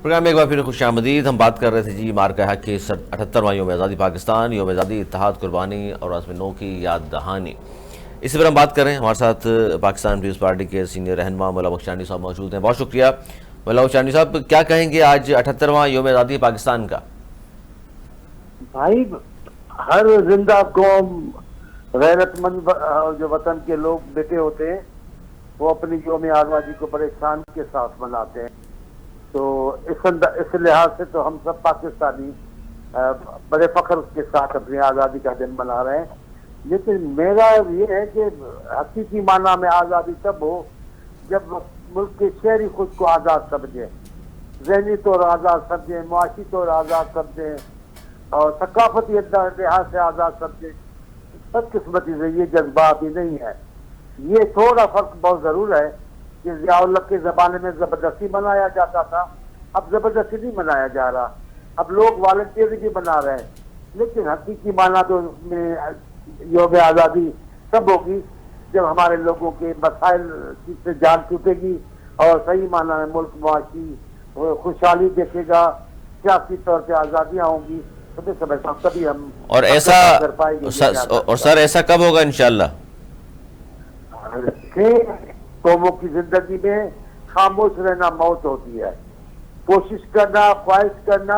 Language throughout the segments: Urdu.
پروگرام میں ایک بار پھر خوش آمدید. ہم بات کر رہے تھے جی مارکہ حق کی 78واں یوم آزادی پاکستان، یوم آزادی اتحاد قربانی اور عزم نو کی یاد دہانی. اس پر ہم بات کر رہے ہیں. ہمارے ساتھ پاکستان پیپلز پارٹی کے سینئر رہنما مولا بخشانی صاحب موجود ہیں. بہت شکریہ مولا بخشانی صاحب. کیا کہیں گے آج 78واں یوم آزادی پاکستان کا؟ بھائی، ہر زندہ قوم، غیرت مند جو وطن کے لوگ بیٹے ہوتے ہیں وہ اپنی یوم آزادی کو بڑے شان کے ساتھ مناتے ہیں. تو اس لحاظ سے تو ہم سب پاکستانی بڑے فخر کے ساتھ اپنی آزادی کا دن منا رہے ہیں. لیکن میرا یہ ہے کہ حقیقی معنی میں آزادی تب ہو جب ملک کے شہری خود کو آزاد سمجھیں، ذہنی طور آزاد سمجھیں، معاشی طور آزاد سمجھیں اور ثقافتی لحاظ سے آزاد سمجھیں. بدقسمتی سے یہ جذبات ہی نہیں ہے. یہ تھوڑا فرق بہت ضرور ہے کہ ضیاء الحق کے زمانے میں زبردستی منایا جاتا تھا، اب زبردستی نہیں منایا جا رہا، اب لوگ والنٹیئرلی بھی منا رہے ہیں. لیکن حقیقی معنی تو میں یوم آزادی تب ہوگی جب ہمارے لوگوں کے مسائل سے جان چھوٹے گی اور صحیح معنی میں ملک معاشی خوشحالی دیکھے گا، سیاسی طور پہ آزادیاں ہوں گی. تو سمجھتا ہوں تبھی ہم اور ایسا اور سر ایسا کب ہوگا انشاءاللہ؟ قوموں کی زندگی میں خاموش رہنا موت ہوتی ہے. کوشش کرنا، خواہش کرنا،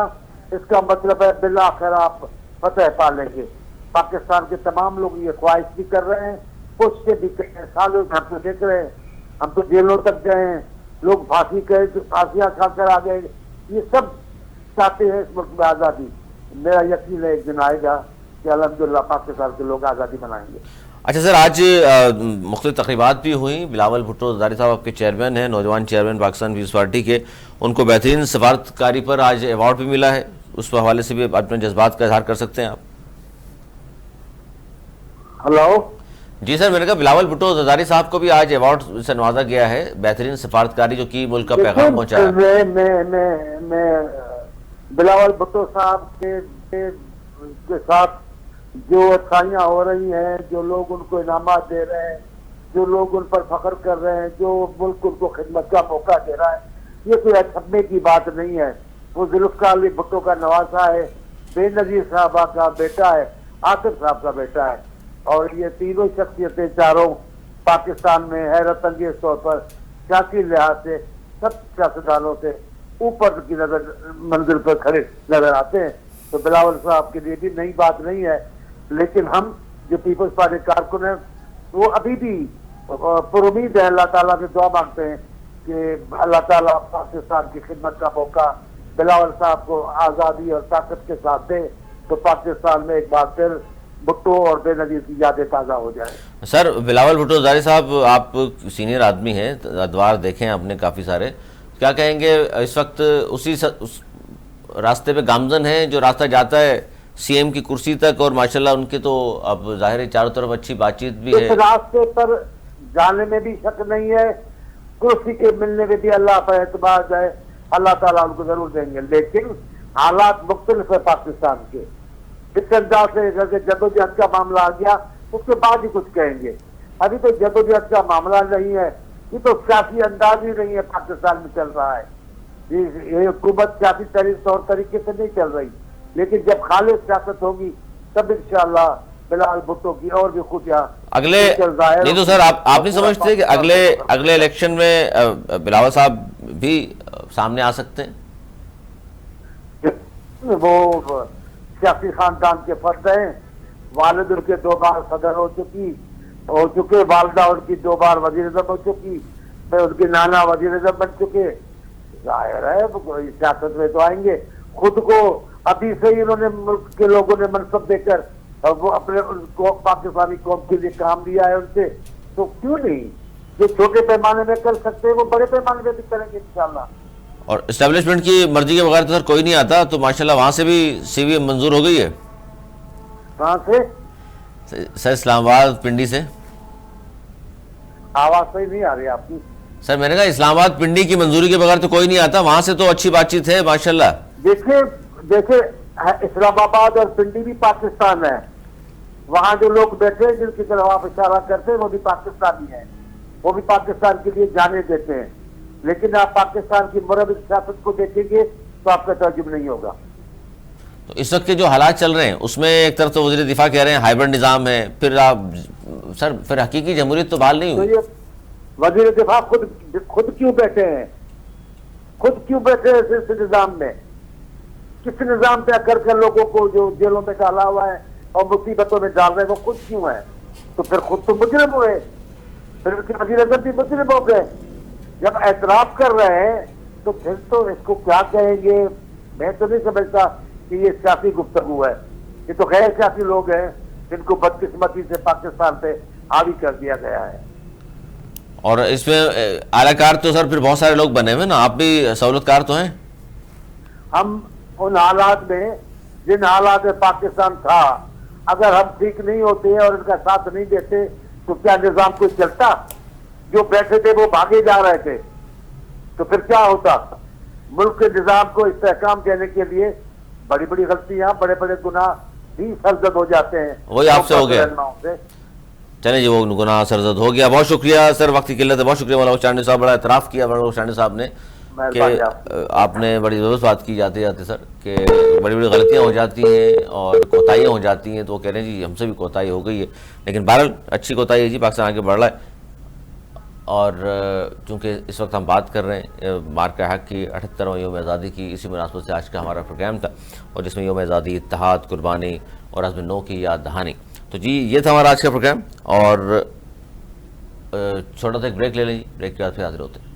اس کا مطلب ہے بالآخر آپ فتح پا لیں گے. پاکستان کے تمام لوگ یہ خواہش بھی کر رہے ہیں، کوششیں بھی کر رہے ہیں. سالوں سے ہم تو دیکھ رہے ہیں، ہم تو جیلوں تک گئے ہیں، لوگ پھانسیاں کھا کر آ گئے. یہ سب چاہتے ہیں اس ملک میں آزادی. میرا یقین ہے ایک دن آئے گا کہ الحمدللہ پاکستان کے لوگ آزادی منائیں گے. اچھا سر، آج مختلف تقریبات بھی ہوئیں. بلاول بھٹو زرداری صاحب آپ کے چیئرمین ہیں، نوجوان چیئرمین پاکستان پیپلز پارٹی کے. ان کو بہترین سفارتکاری پر آج ایوارڈ بھی ملا ہے. اس حوالے سے بھی اپنے جذبات کا اظہار کر سکتے ہیں آپ. ہلو جی سر، میں نے کہا بلاول بھٹو زرداری صاحب کو بھی آج ایوارڈ سے نوازا گیا ہے، بہترین سفارتکاری جو کی ملک کا پیغام پہنچایا. میں بلاول بھٹو صاحب کے ساتھ جو اچھائیاں ہو رہی ہیں، جو لوگ ان کو انعامات دے رہے ہیں، جو لوگ ان پر فخر کر رہے ہیں، جو ملک ان کو خدمت کا موقع دے رہا ہے، یہ کوئی اچھبے کی بات نہیں ہے. وہ ذوالفقار علی بھٹو کا نواسا ہے، بے نظیر صاحبہ کا بیٹا ہے، آصف صاحب کا بیٹا ہے. اور یہ تینوں شخصیتیں چاروں پاکستان میں حیرت انگیز طور پر سیاسی لحاظ سے سب سیاستدانوں سے اوپر کی منزل پر کھڑے نظر آتے ہیں. تو بلاول صاحب کے لیے بھی نئی بات نہیں ہے. لیکن ہم جو پیپلز پارٹی کارکن ہیں وہ ابھی بھی پر امید ہے، اللہ تعالیٰ سے دعا مانگتے ہیں کہ اللہ تعالیٰ پاکستان کی خدمت کا موقع بلاول صاحب کو آزادی اور طاقت کے ساتھ دے تو پاکستان میں ایک بار پھر بھٹو اور بے نظیر کی یادیں تازہ ہو جائیں. سر بلاول بھٹو زرداری صاحب، آپ سینئر آدمی ہیں، ادوار دیکھیں آپ نے کافی سارے. کیا کہیں گے اس وقت اسی راستے پہ گامزن ہیں جو راستہ جاتا ہے سی ایم کی کرسی تک، اور ماشاءاللہ ان کی تو اب ظاہر ہے چاروں طرف اچھی بات چیت بھی ہے. اس راستے پر جانے میں بھی شک نہیں ہے، کرسی کے ملنے میں بھی اللہ پر اعتماد ہے. اللہ تعالیٰ ان کو ضرور دیں گے. لیکن حالات مختلف ہے پاکستان کے. اس انداز سے جدوجہد کا معاملہ آ گیا اس کے بعد ہی کچھ کہیں گے. ابھی تو جدوجہد کا معاملہ نہیں ہے، یہ تو سیاسی انداز ہی نہیں ہے پاکستان میں چل رہا ہے. یہ حکومت سیاسی طور طریقے سے نہیں چل رہی. لیکن جب خالص سیاست ہوگی تب انشاءاللہ بلاول بھٹو کی اور بھی خوبیاں اگلے نہیں تو سر آپ نہیں سمجھتے کہ اگلے الیکشن میں بلاول صاحب بھی سامنے آ سکتے ہیں؟ وہ سیاسی خاندان کے فرد ہیں. والد ان کے 2 بار صدر ہو چکے، والدہ ان کی 2 بار وزیر اعظم ہو چکی، پھر ان کے نانا وزیر اعظم بن چکے. ظاہر ہے سیاست میں تو آئیں گے. خود کو ابھی سے ہی انہوں نے ملک کے لوگوں نے منصب دے کر وہ اپنے پاکستانی قوم کے لیے کام لیا ہے ان سے. تو کیوں نہیں جو چھوٹے پیمانے میں کر سکتے ہیں وہ بڑے پیمانے میں بھی کریں گے انشاءاللہ. اور اسٹیبلشمنٹ کی مرضی کے بغیر تو سر کوئی نہیں آتا. تو ماشاءاللہ وہاں سے بھی سی وی ایم منظور ہو گئی ہے. کہاں سے؟ سر اسلام آباد پنڈی سے. آواز صحیح نہیں آ رہی آپ کی. سر میں نے کہا اسلام آباد پنڈی کی منظوری کے بغیر تو کوئی نہیں آتا. وہاں سے تو اچھی بات چیت ہے ماشاءاللہ. دیکھیں اسلام آباد اور پنڈی بھی پاکستان ہے. وہاں جو لوگ بیٹھے ہیں جن کی طرف آپ اشارہ کرتے ہیں وہ بھی پاکستانی ہیں، وہ بھی پاکستان کے لیے جانے دیتے ہیں. لیکن آپ پاکستان کی مربی سیاست کو دیکھیں گے تو آپ کا تعجب نہیں ہوگا. تو اس وقت کے جو حالات چل رہے ہیں اس میں ایک طرف تو وزیر دفاع کہہ رہے ہیں ہائیبرڈ نظام ہے, پھر آپ سر پھر حقیقی جمہوریت تو بحال نہیں تو ہوئی. یہ وزیر دفاع خود کیوں بیٹھے ہیں, خود کیوں بیٹھے ہیں اس نظام میں؟ کس نظام پہ کر کے لوگوں کو جو جیلوں میں ڈالا ہوا ہے اور مصیبتوں میں ڈال رہے ہیں وہ خود کیوں ہے؟ تو پھر خود تو مجرم ہوئے, پھر اس کے وزیر اعظم بھی مجرم ہو گئے. جب اعتراف کر رہے ہیں تو پھر تو اس کو کیا کہیں گے؟ میں تو نہیں سمجھتا کہ یہ سیاسی گفتگو ہے. یہ تو غیر سیاسی لوگ ہیں جن کو بدقسمتی سے پاکستان پہ حاوی کر دیا گیا ہے. اور اس میں اعلی کار تو سر پھر بہت سارے لوگ بنے ہوئے نا, آپ بھی سہولت کار تو ہیں. ہم ان حالات میں, جن حالات میں پاکستان تھا, اگر ہم ٹھیک نہیں ہوتے اور ان کا ساتھ نہیں دیتے تو کیا نظام کوئی چلتا؟ جو بیٹھے تھے وہ بھاگے جا رہے تھے تو پھر کیا ہوتا؟ ملک کے نظام کو استحکام دینے کے لیے بڑی بڑی غلطیاں, بڑے بڑے گناہ بھی سرزد ہو جاتے ہیں. وہی آپ سے ہو گیا. چلیں جی, وہ گناہ سرزد ہو گیا. بہت شکریہ سر, وقت کی قلت ہے. بہت شکریہ مولانا چانڈی صاحب, بڑا اعتراف کیا مولانا چانڈی صاحب نے کہ آپ نے بڑی ضرورت بات کی جاتے جاتے سر کہ بڑی بڑی غلطیاں ہو جاتی ہیں اور کوتاہیاں ہو جاتی ہیں. تو وہ کہہ رہے ہیں جی ہم سے بھی کوتاہی ہو گئی ہے, لیکن بہرحال اچھی کوتاہی ہے جی, پاکستان آگے بڑھ رہا ہے. اور چونکہ اس وقت ہم بات کر رہے ہیں مارکہ حق کی 78واں یوم آزادی کی, اسی مناسبت سے آج کا ہمارا پروگرام تھا, اور جس میں یوم آزادی, اتحاد, قربانی اور عزم نو کی یاد دہانی. تو جی یہ تھا ہمارا آج کا پروگرام, اور چھوٹا سا ایک بریک لے لیں جی, بریک کے بعد پھر حاضر ہوتے ہیں.